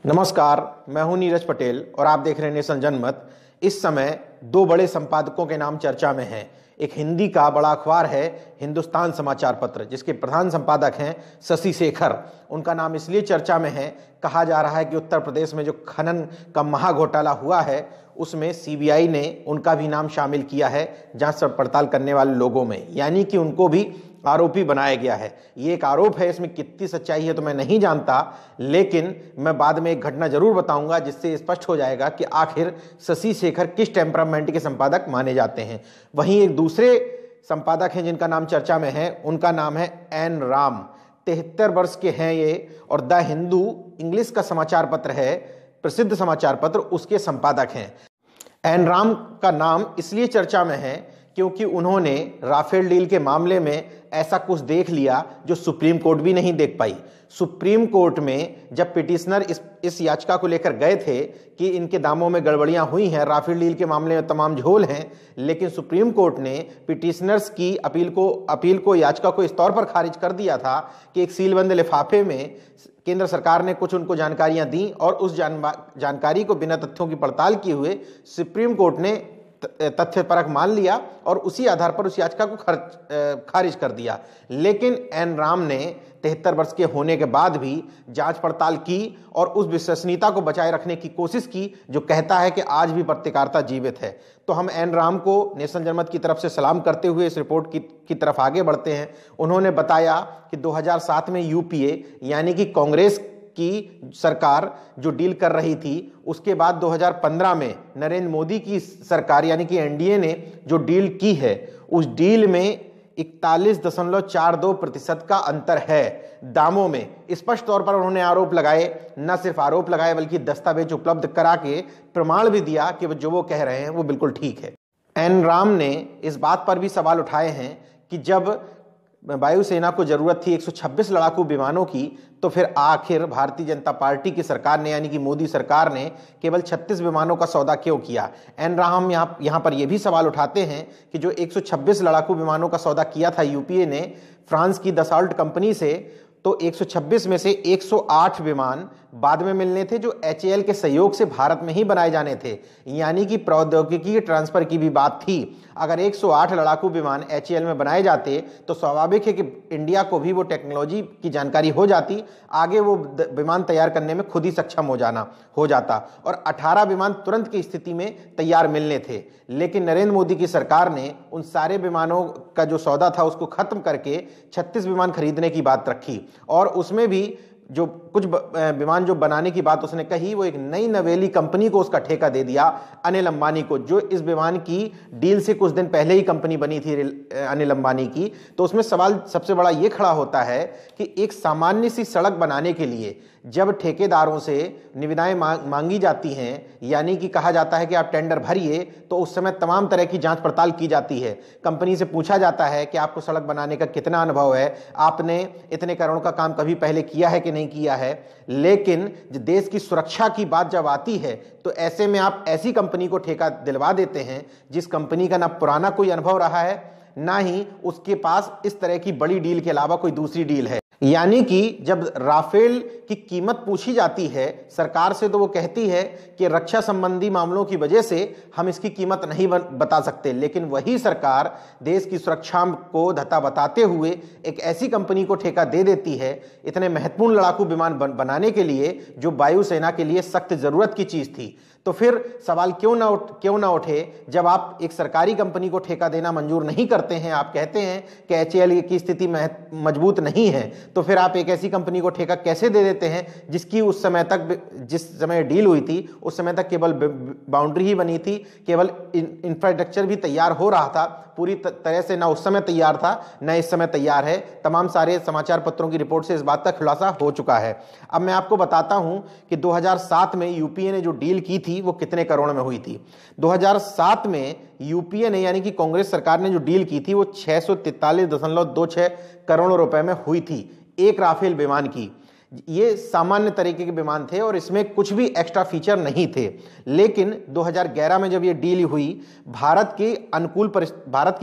नमस्कार, मैं हूं नीरज पटेल और आप देख रहे हैं नेशन जनमत। इस समय दो बड़े संपादकों के नाम चर्चा में हैं। एक हिंदी का बड़ा अखबार है हिंदुस्तान समाचार पत्र, जिसके प्रधान संपादक हैं शशि शेखर। उनका नाम इसलिए चर्चा में है, कहा जा रहा है कि उत्तर प्रदेश में जो खनन का महाघोटाला हुआ है उसमें सीबीआई ने उनका भी नाम शामिल किया है जांच पड़ताल करने वाले लोगों में, यानी कि उनको भी आरोपी बनाया गया है। ये एक आरोप है, इसमें कितनी सच्चाई है तो मैं नहीं जानता, लेकिन मैं बाद में एक घटना जरूर बताऊंगा जिससे स्पष्ट हो जाएगा कि आखिर शशि शेखर किस टेम्परामेंट के संपादक माने जाते हैं। वहीं एक दूसरे संपादक हैं जिनका नाम चर्चा में है, उनका नाम है एन राम। 73 वर्ष के हैं ये और द हिंदू इंग्लिश का समाचार पत्र है, प्रसिद्ध समाचार पत्र, उसके संपादक हैं। एन राम का नाम इसलिए चर्चा में है क्योंकि उन्होंने राफेल डील के मामले में ऐसा कुछ देख लिया जो सुप्रीम कोर्ट भी नहीं देख पाई। सुप्रीम कोर्ट में जब पिटिशनर इस याचिका को लेकर गए थे कि इनके दामों में गड़बड़ियां हुई हैं, राफेल डील के मामले में तमाम झोल हैं, लेकिन सुप्रीम कोर्ट ने पिटिशनर्स की अपील को याचिका को इस तौर पर खारिज कर दिया था कि एक सीलबंद लिफाफे में केंद्र सरकार ने कुछ उनको जानकारियां दी और उस जानकारी को बिना तथ्यों की पड़ताल किए हुए सुप्रीम कोर्ट ने तथ्य परख मान लिया और उसी आधार पर उस याचिका को खारिज कर दिया। लेकिन एन राम ने 73 वर्ष के होने के बाद भी जांच पड़ताल की और उस विश्वसनीयता को बचाए रखने की कोशिश की जो कहता है कि आज भी पत्रकारिता जीवित है। तो हम एन राम को नेशन जनमत की तरफ से सलाम करते हुए इस रिपोर्ट की तरफ आगे बढ़ते हैं। उन्होंने बताया कि 2007 में यूपीए यानी कि कांग्रेस की सरकार जो डील कर रही थी, उसके बाद 2015 में नरेंद्र मोदी की सरकार यानी कि एनडीए ने जो डील की है, उस डील में 41.42% का अंतर है दामों में। स्पष्ट तौर पर उन्होंने आरोप लगाए, न सिर्फ आरोप लगाए बल्कि दस्तावेज उपलब्ध करा के प्रमाण भी दिया कि जो वो कह रहे हैं वो बिल्कुल ठीक है। एन राम ने इस बात पर भी सवाल उठाए हैं कि जब वायुसेना को जरूरत थी 126 लड़ाकू विमानों की, तो फिर आखिर भारतीय जनता पार्टी की सरकार ने यानी कि मोदी सरकार ने केवल 36 विमानों का सौदा क्यों किया। एन राम यहाँ पर यह भी सवाल उठाते हैं कि जो 126 लड़ाकू विमानों का सौदा किया था यूपीए ने फ्रांस की दसॉल्ट कंपनी से, तो 126 में से 108 विमान बाद में मिलने थे जो एचएएल के सहयोग से भारत में ही बनाए जाने थे, यानी कि प्रौद्योगिकी ट्रांसफर की भी बात थी। अगर 108 लड़ाकू विमान एचएएल में बनाए जाते तो स्वाभाविक है कि इंडिया को भी वो टेक्नोलॉजी की जानकारी हो जाती, आगे वो विमान तैयार करने में खुद ही सक्षम हो जाता और 18 विमान तुरंत की स्थिति में तैयार मिलने थे। लेकिन नरेंद्र मोदी की सरकार ने उन सारे विमानों का जो सौदा था उसको खत्म करके 36 विमान खरीदने की बात रखी और उसमें भी जो कुछ विमान जो बनाने की बात उसने कही, वो एक नई नवेली कंपनी को उसका ठेका दे दिया, अनिल अंबानी को, जो इस विमान की डील से कुछ दिन पहले ही कंपनी बनी थी अनिल अंबानी की। तो उसमें सवाल सबसे बड़ा ये खड़ा होता है कि एक सामान्य सी सड़क बनाने के लिए जब ठेकेदारों से निविदाएं मांगी जाती हैं, यानी कि कहा जाता है कि आप टेंडर भरिए, तो उस समय तमाम तरह की जांच पड़ताल की जाती है। कंपनी से पूछा जाता है कि आपको सड़क बनाने का कितना अनुभव है, आपने इतने करोड़ का काम कभी पहले किया है कि नहीं किया है। लेकिन देश की सुरक्षा की बात जब आती है तो ऐसे में आप ऐसी कंपनी को ठेका दिलवा देते हैं जिस कंपनी का ना पुराना कोई अनुभव रहा है, ना ही उसके पास इस तरह की बड़ी डील के अलावा कोई दूसरी डील है। यानी कि जब राफेल की कीमत पूछी जाती है सरकार से, तो वो कहती है कि रक्षा संबंधी मामलों की वजह से हम इसकी कीमत नहीं बता सकते, लेकिन वही सरकार देश की सुरक्षा को धता बताते हुए एक ऐसी कंपनी को ठेका दे देती है इतने महत्वपूर्ण लड़ाकू विमान बनाने के लिए जो वायुसेना के लिए सख्त जरूरत की चीज थी। तो फिर सवाल क्यों ना उठे जब आप एक सरकारी कंपनी को ठेका देना मंजूर नहीं करते हैं, आप कहते हैं कि एचएएल की स्थिति मजबूत नहीं है, तो फिर आप एक ऐसी कंपनी को ठेका कैसे दे देते हैं जिसकी उस समय तक, जिस समय डील हुई थी उस समय तक केवल बाउंड्री ही बनी थी, केवल इंफ्रास्ट्रक्चर भी तैयार हो रहा था, पूरी तरह से ना उस समय तैयार था ना इस समय तैयार है। तमाम सारे समाचार पत्रों की रिपोर्ट से इस बात का खुलासा हो चुका है। अब मैं आपको बताता हूं कि 2007 में यूपीए ने जो डील की थी वो कितने करोड़ में हुई थी। 2007 में यूपीए ने यानी कि कांग्रेस सरकार ने जो डील की थी वो 643.26 करोड़ रुपए में हुई थी एक राफेल विमान की। ये सामान्य तरीके के विमान थे और इसमें कुछ भी एक्स्ट्रा फीचर नहीं थे। लेकिन 2011 में जब ये डील हुई, भारत की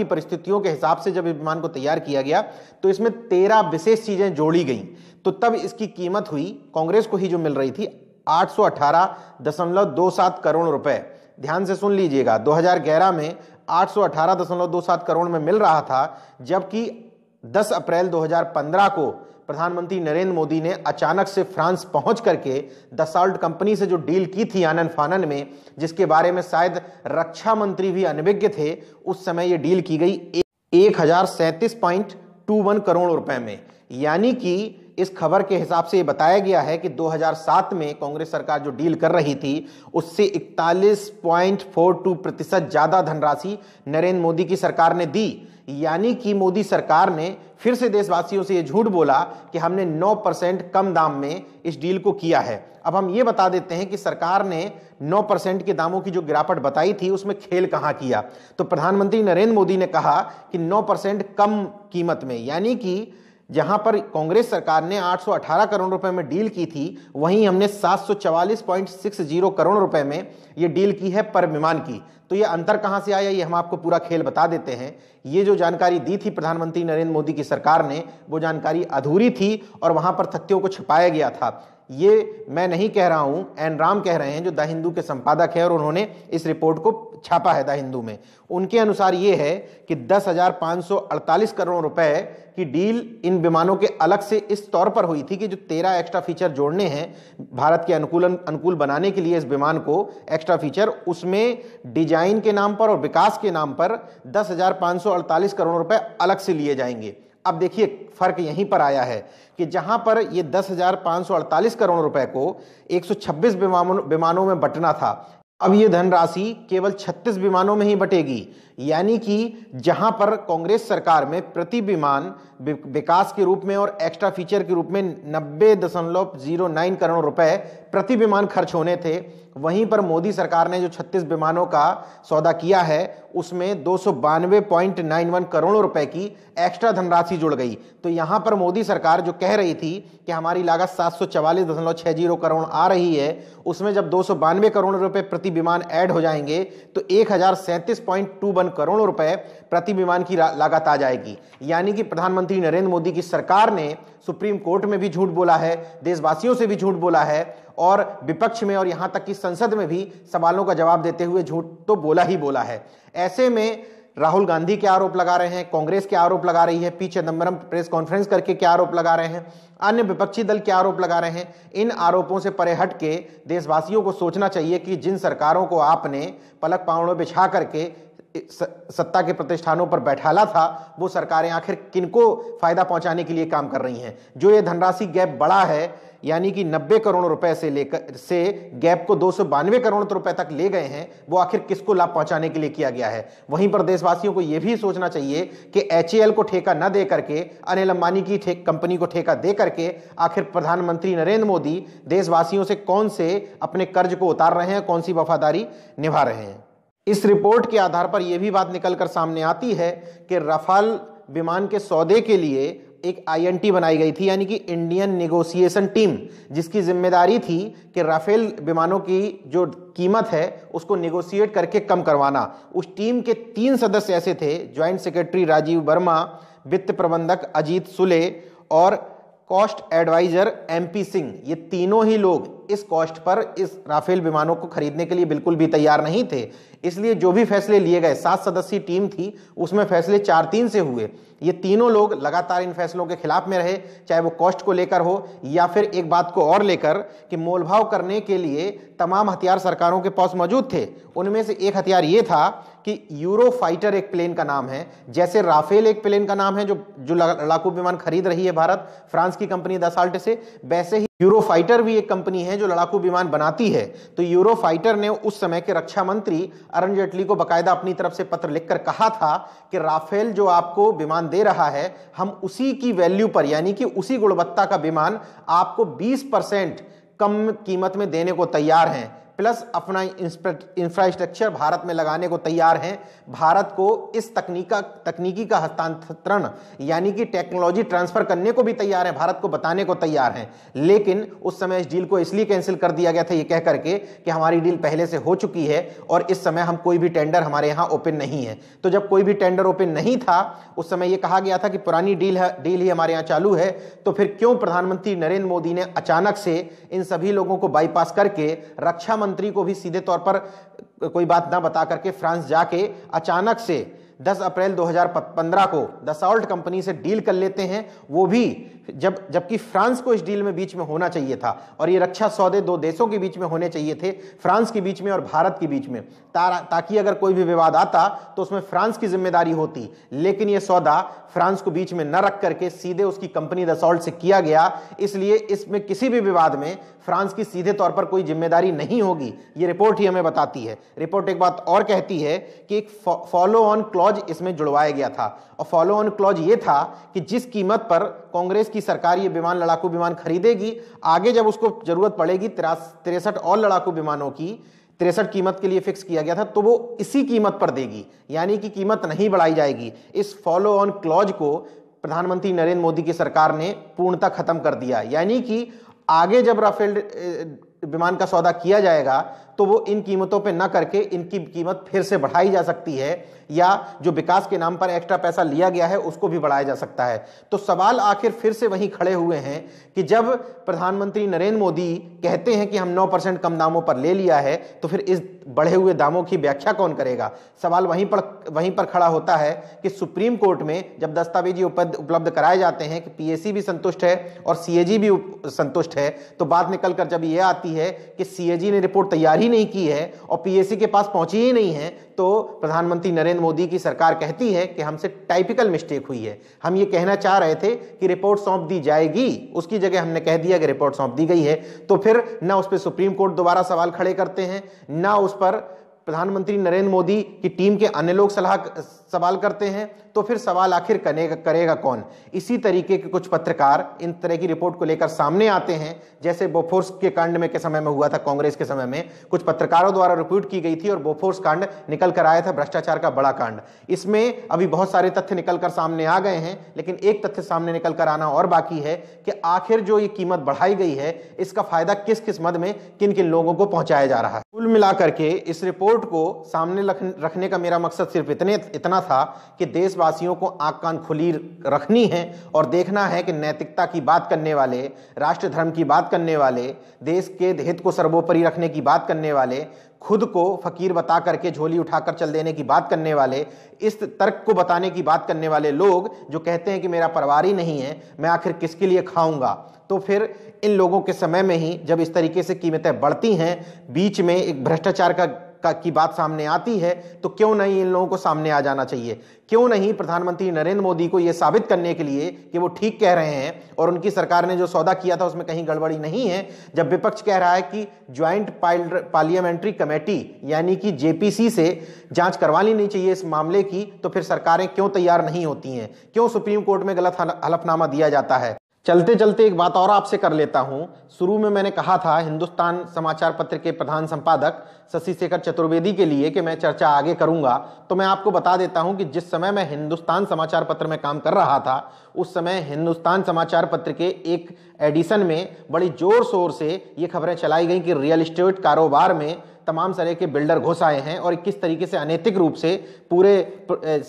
परिस्थितियों के हिसाब से जब इस विमान को तैयार किया गया तो इसमें 13 विशेष चीजें जोड़ी गई, तो तब इसकी कीमत हुई कांग्रेस को ही जो मिल रही थी 818.27 करोड़ रुपए। ध्यान से सुन लीजिएगा, 2011 में 818.27 करोड़ में मिल रहा था, जबकि 10 अप्रैल 2015 को प्रधानमंत्री नरेंद्र मोदी ने अचानक से फ्रांस पहुंच करके दसाल्ट कंपनी से जो डील की थी आनन फानन में, जिसके बारे में शायद रक्षा मंत्री भी अनभिज्ञ थे, उस समय यह डील की गई 1037.21 करोड़ रुपए में। यानी कि इस खबर के हिसाब से ये बताया गया है कि 2007 में कांग्रेस सरकार जो डील कर रही थी उससे 41.42% ज्यादा धनराशि नरेंद्र मोदी की सरकार ने दी। यानी कि मोदी सरकार ने फिर से देशवासियों से ये झूठ बोला कि हमने 9% कम दाम में इस डील को किया है। अब हम ये बता देते हैं कि सरकार ने 9% के दामों की जो गिरावट बताई थी उसमें खेल कहां किया। तो प्रधानमंत्री नरेंद्र मोदी ने कहा कि 9% कम कीमत में, यानी कि जहां पर कांग्रेस सरकार ने 818 करोड़ रुपए में डील की थी, वहीं हमने 744.60 करोड़ रुपए में यह डील की है पर विमान की। तो ये अंतर कहां से आया, ये हम आपको पूरा खेल बता देते हैं। ये जो जानकारी दी थी प्रधानमंत्री नरेंद्र मोदी की सरकार ने, वो जानकारी अधूरी थी और वहां पर तथ्यों को छिपाया गया था। ये मैं नहीं कह रहा हूं, एन राम कह रहे हैं, जो द हिंदू के संपादक है और उन्होंने इस रिपोर्ट को छापा है द हिंदू में। उनके अनुसार ये है कि 10,548 करोड़ रुपए की डील इन विमानों के अलग से इस तौर पर हुई थी कि जो 13 एक्स्ट्रा फीचर जोड़ने हैं भारत के अनुकूल बनाने के लिए इस विमान को एक्स्ट्रा फीचर, उसमें डिजाइन के नाम पर और विकास के नाम पर 10,548 करोड़ रुपए अलग से लिए जाएंगे। अब देखिए फर्क यहीं पर आया है कि जहां पर ये 10,548 करोड़ रुपए को 126 विमानों में बंटना था, अब ये धनराशि केवल 36 विमानों में ही बटेगी। यानी कि जहां पर कांग्रेस सरकार में प्रति विमान विकास के रूप में और एक्स्ट्रा फीचर के रूप में 90.09 करोड़ रुपए प्रति विमान खर्च होने थे, वहीं पर मोदी सरकार ने जो 36 विमानों का सौदा किया है उसमें 292.91 करोड़ रुपए की एक्स्ट्रा धनराशि जुड़ गई। तो यहां पर मोदी सरकार जो कह रही थी कि हमारी लागत 744.60 करोड़ आ रही है, उसमें जब 292 करोड़ रुपए प्रति विमान ऐड हो जाएंगे तो 1037.21 करोड़ रुपए प्रति विमान की लागत आ जाएगी। यानी कि प्रधानमंत्री नरेंद्र मोदी की सरकार ने सुप्रीम कोर्ट में भी झूठ बोला है, देशवासियों से भी झूठ बोला है और विपक्ष में और यहां तक कि संसद में भी सवालों का जवाब देते हुए झूठ तो बोला ही बोला है। ऐसे में राहुल गांधी क्या आरोप लगा रहे हैं, कांग्रेस क्या आरोप लगा रही है, पी चिदंबरम प्रेस कॉन्फ्रेंस करके क्या आरोप लगा रहे हैं, अन्य विपक्षी दल क्या आरोप लगा रहे हैं, इन आरोपों से परे हट के देशवासियों को सोचना चाहिए कि जिन सरकारों को आपने पलक पांव में बिछा करके सत्ता के प्रतिष्ठानों पर बैठाला था, वो सरकारें आखिर किनको फायदा पहुंचाने के लिए काम कर रही हैं। जो ये धनराशि गैप बड़ा है, यानी कि 90 करोड़ रुपए से गैप को 292 करोड़ रुपए तक ले गए हैं, वो आखिर किसको लाभ पहुंचाने के लिए किया गया है। वहीं पर देशवासियों को यह भी सोचना चाहिए कि HAL को ठेका न दे करके, अनिल अंबानी की कंपनी को ठेका दे करके आखिर प्रधानमंत्री नरेंद्र मोदी देशवासियों से कौन से अपने कर्ज को उतार रहे हैं, कौन सी वफादारी निभा रहे हैं। इस रिपोर्ट के आधार पर यह भी बात निकलकर सामने आती है कि राफेल विमान के सौदे के लिए एक INT बनाई गई थी, यानी कि इंडियन नेगोशिएशन टीम, जिसकी जिम्मेदारी थी कि राफेल विमानों की जो कीमत है उसको नेगोशिएट करके कम करवाना। उस टीम के 3 सदस्य ऐसे थे, ज्वाइंट सेक्रेटरी राजीव वर्मा, वित्त प्रबंधक अजीत सुले और कॉस्ट एडवाइजर MP सिंह। ये तीनों ही लोग इस कॉस्ट पर इस राफेल विमानों को खरीदने के लिए बिल्कुल भी तैयार नहीं थे। इसलिए जो भी फैसले लिए गए, 7 सदस्यीय टीम थी, उसमें फैसले 4-3 से हुए। ये तीनों लोग लगातार इन फैसलों के खिलाफ में रहे, चाहे वो कॉस्ट को लेकर हो या फिर एक बात को और लेकर कि मोलभाव करने के लिए तमाम हथियार सरकारों के पास मौजूद थे। उनमें से एक हथियार ये था कि यूरो फाइटर एक प्लेन का नाम है, जैसे राफेल एक प्लेन का नाम है जो लड़ाकू विमान खरीद रही है भारत फ्रांस की कंपनी दसाल्ट से, वैसे ही यूरो फाइटर भी एक कंपनी है जो लड़ाकू विमान बनाती है। तो यूरो फाइटर ने उस समय के रक्षा मंत्री अरुण जेटली को बकायदा अपनी तरफ से पत्र लिखकर कहा था कि राफेल जो आपको विमान दे रहा है, हम उसी की वैल्यू पर, यानी कि उसी गुणवत्ता का विमान आपको 20% कम कीमत में देने को तैयार हैं। प्लस अपना इंफ्रास्ट्रक्चर भारत में लगाने को तैयार हैं। भारत को इस तकनीकी का हस्तांतरण यानी कि टेक्नोलॉजी ट्रांसफर करने को भी तैयार है, भारत को बताने को तैयार हैं। लेकिन उस समय इस डील को इसलिए कैंसिल कर दिया गया था ये कह करके कि हमारी डील पहले से हो चुकी है और इस समय हम कोई भी टेंडर हमारे यहां ओपन नहीं है। तो जब कोई भी टेंडर ओपन नहीं था उस समय यह कहा गया था कि पुरानी डील ही हमारे यहां चालू है, तो फिर क्यों प्रधानमंत्री नरेंद्र मोदी ने अचानक से इन सभी लोगों को बाईपास करके रक्षा मंत्री को भी सीधे तौर पर कोई बात ना बता करके फ्रांस जाके अचानक से 10 अप्रैल 2015 को दसॉल्ट कंपनी से डील कर लेते हैं, वो भी जबकि फ्रांस को इस डील में बीच में होना चाहिए था और ये रक्षा सौदे दो देशों के बीच में होने चाहिए थे, फ्रांस के बीच में और भारत के बीच में, ताकि अगर कोई भी विवाद आता तो उसमें फ्रांस की जिम्मेदारी होती। लेकिन ये सौदा फ्रांस को बीच में न रख करके सीधे उसकी कंपनी दसॉल्ट से किया गया, इसलिए इसमें किसी भी विवाद में फ्रांस की सीधे तौर पर कोई जिम्मेदारी नहीं होगी, ये रिपोर्ट ही हमें बताती है। रिपोर्ट एक बात और कहती है कि एक फॉलो ऑन क्लॉज इसमें जुड़वाया गया था और फॉलो ऑन क्लॉज ये था कि जिस कीमत पर कांग्रेस की सरकार ये विमान, लड़ाकू विमान खरीदेगी, आगे जब उसको जरूरत पड़ेगी 63 और लड़ाकू विमानों की 63 कीमत के लिए फिक्स किया गया था, तो वो इसी कीमत पर देगी, यानी कि कीमत नहीं बढ़ाई जाएगी। इस फॉलो ऑन क्लॉज को प्रधानमंत्री नरेंद्र मोदी की सरकार ने पूर्णतः खत्म कर दिया, यानी कि आगे जब राफेल विमान का सौदा किया जाएगा तो वो इन कीमतों पे ना करके इनकी कीमत फिर से बढ़ाई जा सकती है, या जो विकास के नाम पर एक्स्ट्रा पैसा लिया गया है उसको भी बढ़ाया जा सकता है। तो सवाल आखिर फिर से वहीं खड़े हुए हैं कि जब प्रधानमंत्री नरेंद्र मोदी कहते हैं कि हम 9% कम दामों पर ले लिया है, तो फिर इस बढ़े हुए दामों की व्याख्या कौन करेगा। सवाल वहीं पर खड़ा होता है कि सुप्रीम कोर्ट में जब दस्तावेजी उपलब्ध कराए जाते हैं कि पीएसी भी संतुष्ट है और सीएजी भी संतुष्ट है, तो बात निकल कर जब ये आती है कि सीएजी ने रिपोर्ट तैयार ही नहीं की है और पीएसी के पास पहुंची ही नहीं है, तो प्रधानमंत्री नरेंद्र मोदी की सरकार कहती है कि हमसे टाइपिकल मिस्टेक हुई है, हम ये कहना चाह रहे थे कि रिपोर्ट सौंप दी जाएगी, उसकी जगह हमने कह दिया कि रिपोर्ट सौंप दी गई है। तो फिर ना उस पर सुप्रीम कोर्ट दोबारा सवाल खड़े करते हैं, ना उस पर प्रधानमंत्री नरेंद्र मोदी की टीम के अन्य लोग सवाल करते हैं, तो फिर सवाल आखिर करेगा कौन। इसी तरीके के कुछ पत्रकार इन तरह की रिपोर्ट को लेकर सामने आते हैं, जैसे बोफोर्स के कांड में के समय में हुआ था, कांग्रेस के समय में कुछ पत्रकारों द्वारा रिपोर्ट की गई थी और बोफोर्स कांड निकल कर आया था भ्रष्टाचार का बड़ा कांड। इसमें अभी बहुत सारे तथ्य निकल कर सामने आ गए हैं, लेकिन एक तथ्य सामने निकल कर आना और बाकी है कि आखिर जो ये कीमत बढ़ाई गई है इसका फायदा किस किस मद में किन किन लोगों को पहुंचाया जा रहा है। कुल मिलाकर के इस रिपोर्ट को सामने रखने का मेरा मकसद सिर्फ इतना था कि देशवासियों को आंख कान खुली रखनी है और देखना है कि नैतिकता की बात करने वाले, राष्ट्र धर्म की बात करने वाले, देश के हित को सर्वोपरि रखने की बात करने वाले, खुद को फकीर बता करके झोली उठाकर चल देने की बात करने वाले, इस तर्क को बताने की बात करने वाले लोग जो कहते हैं कि मेरा परिवार ही नहीं है, मैं आखिर किसके लिए खाऊंगा, तो फिर इन लोगों के समय में ही जब इस तरीके से कीमतें बढ़ती हैं, बीच में एक भ्रष्टाचार की बात सामने आती है, तो क्यों नहीं इन लोगों को सामने आ जाना चाहिए। क्यों नहीं प्रधानमंत्री नरेंद्र मोदी को यह साबित करने के लिए कि वो ठीक कह रहे हैं और उनकी सरकार ने जो सौदा किया था उसमें कहीं गड़बड़ी नहीं है, जब विपक्ष कह रहा है कि ज्वाइंट पार्लियामेंट्री कमेटी यानी कि जेपीसी से जांच करवा लेनी चाहिए इस मामले की, तो फिर सरकारें क्यों तैयार नहीं होती हैं, क्यों सुप्रीम कोर्ट में गलत हलफनामा दिया जाता है। चलते चलते एक बात और आपसे कर लेता हूं। शुरू में मैंने कहा था हिंदुस्तान समाचार पत्र के प्रधान संपादक शशि शेखर चतुर्वेदी के लिए कि मैं चर्चा आगे करूंगा, तो मैं आपको बता देता हूं कि जिस समय मैं हिंदुस्तान समाचार पत्र में काम कर रहा था उस समय हिंदुस्तान समाचार पत्र के एक एडिशन में बड़ी जोर शोर से ये खबरें चलाई गई कि रियल एस्टेट कारोबार में तमाम तरह के बिल्डर घुस आए हैं और किस तरीके से अनैतिक रूप से पूरे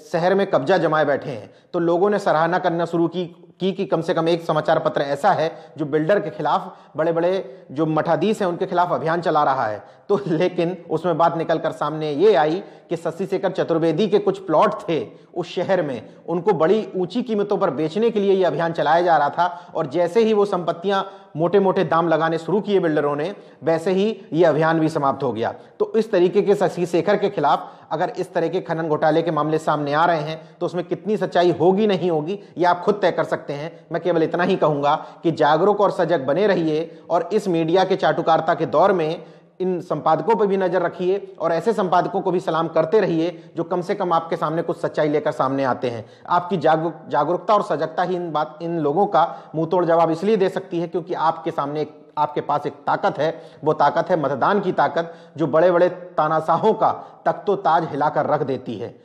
शहर में कब्जा जमाए बैठे हैं। तो लोगों ने सराहना करना शुरू की कि कम से कम एक समाचार पत्र ऐसा है जो बिल्डर के खिलाफ, बड़े बड़े जो मठाधीश हैं उनके खिलाफ अभियान चला रहा है। तो लेकिन उसमें बात निकल कर सामने ये आई कि शशि शेखर चतुर्वेदी के कुछ प्लॉट थे उस शहर में, उनको बड़ी ऊंची कीमतों पर बेचने के लिए ये अभियान चलाया जा रहा था और जैसे ही वो संपत्तियां मोटे मोटे दाम लगाने शुरू किए बिल्डरों ने, वैसे ही ये अभियान भी समाप्त हो गया। तो इस तरीके के शशि शेखर के खिलाफ अगर इस तरह के खनन घोटाले के मामले सामने आ रहे हैं तो उसमें कितनी सच्चाई होगी नहीं होगी ये आप खुद तय कर सकते हैं। मैं केवल इतना ही कहूंगा कि जागरूक और सजग बने रहिए और इस मीडिया के चाटुकारिता के दौर में इन संपादकों पर भी नजर रखिए और ऐसे संपादकों को भी सलाम करते रहिए जो कम से कम आपके सामने कुछ सच्चाई लेकर सामने आते हैं। आपकी जागरूकता और सजगता ही इन लोगों का मुंह तोड़ जवाब इसलिए दे सकती है क्योंकि आपके सामने एक आपके पास एक ताकत है, वो ताकत है मतदान की ताकत, जो बड़े बड़े तानाशाहों का तख्तो ताज हिलाकर रख देती है।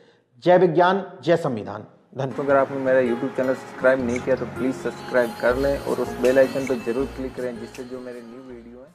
जय विज्ञान, जय संविधान। धन्यवाद। तो अगर आपने मेरा YouTube चैनल सब्सक्राइब नहीं किया तो प्लीज़ सब्सक्राइब कर लें और उस बेल आइकन पर जरूर क्लिक करें, जिससे जो मेरे न्यू वीडियो है